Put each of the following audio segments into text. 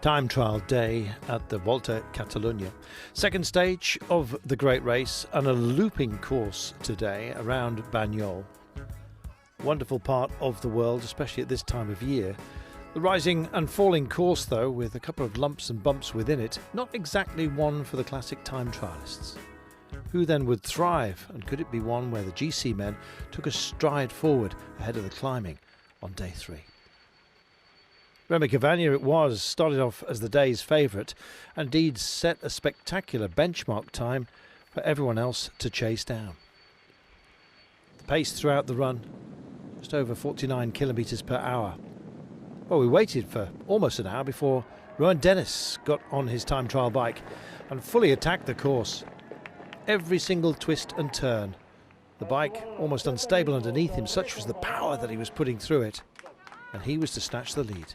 Time trial day at the Volta Catalunya. Second stage of the great race and a looping course today around Banyol. Wonderful part of the world, especially at this time of year. The rising and falling course, though, with a couple of lumps and bumps within it, not exactly one for the classic time trialists. Who then would thrive, and could it be one where the GC men took a stride forward ahead of the climbing on day 3? Remy Cavagna it was, started off as the day's favourite, and indeed set a spectacular benchmark time for everyone else to chase down. The pace throughout the run, just over 49 kilometres per hour. Well, we waited for almost an hour before Rohan got on his time trial bike and fully attacked the course. Every single twist and turn. The bike almost unstable underneath him, such was the power that he was putting through it. And he was to snatch the lead.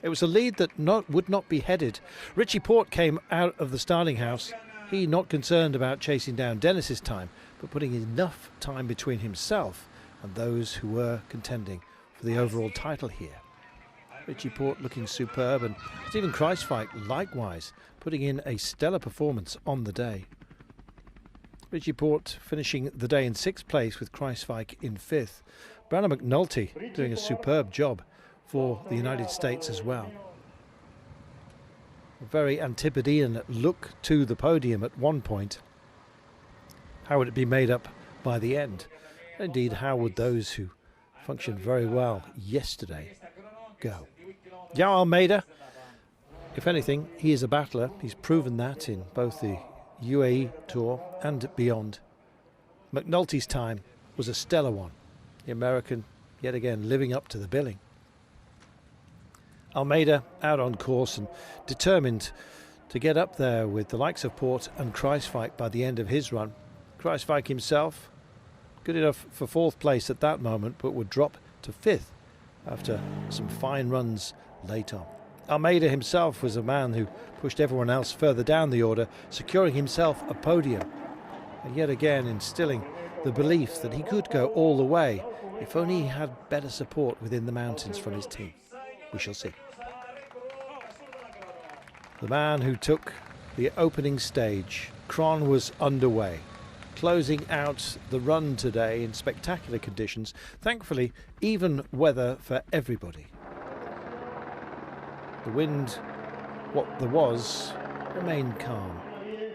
It was a lead that would not be headed. Richie Porte came out of the starting house. He not concerned about chasing down Dennis's time, but putting enough time between himself and those who were contending for the overall title here. Richie Porte looking superb, and Stephen Kruijswijk likewise putting in a stellar performance on the day. Richie Porte finishing the day in 6th place with Kruijswijk in 5th. Brandon McNulty doing a superb job for the United States as well. A very Antipodean look to the podium at one point. How would it be made up by the end? Indeed, how would those who functioned very well yesterday go? João Almeida, if anything, he is a battler. He's proven that in both the UAE Tour and beyond. McNulty's time was a stellar one. The American, yet again, living up to the billing. Almeida out on course and determined to get up there with the likes of Porte and Kruijswijk by the end of his run. Kruijswijk himself, good enough for 4th place at that moment, but would drop to 5th after some fine runs late on. Almeida himself was a man who pushed everyone else further down the order, securing himself a podium, and yet again instilling the belief that he could go all the way if only he had better support within the mountains from his team. We shall see. The man who took the opening stage, Kron, was underway, closing out the run today in spectacular conditions. Thankfully, even weather for everybody. The wind, what there was, remained calm.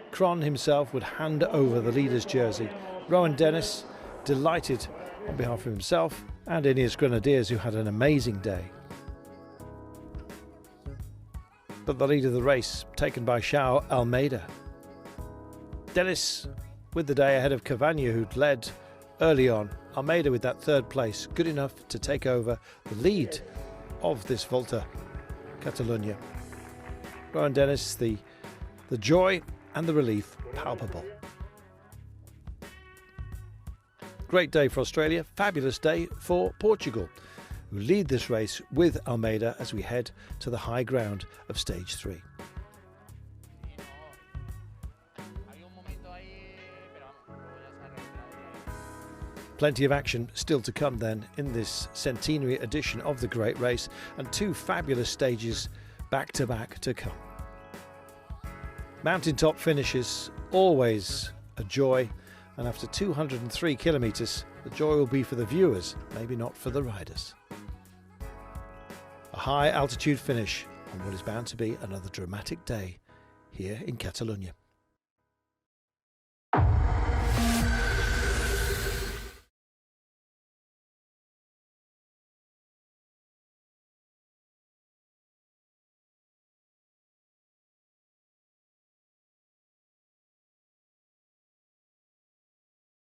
Kron himself would hand over the leader's jersey. Rohan Dennis, delighted on behalf of himself and INEOS Grenadiers, who had an amazing day. But the lead of the race taken by João Almeida. Dennis with the day ahead of Cavagna, who'd led early on. Almeida with that 3rd place, good enough to take over the lead of this Volta Catalunya. Rohan Dennis, the joy and the relief palpable. Great day for Australia, fabulous day for Portugal, who lead this race with Almeida as we head to the high ground of stage 3. Plenty of action still to come then in this centenary edition of the Great Race, and 2 fabulous stages back to back to come. Mountaintop finishes, always a joy, and after 203 kilometres, the joy will be for the viewers, maybe not for the riders. A high altitude finish on what is bound to be another dramatic day here in Catalunya.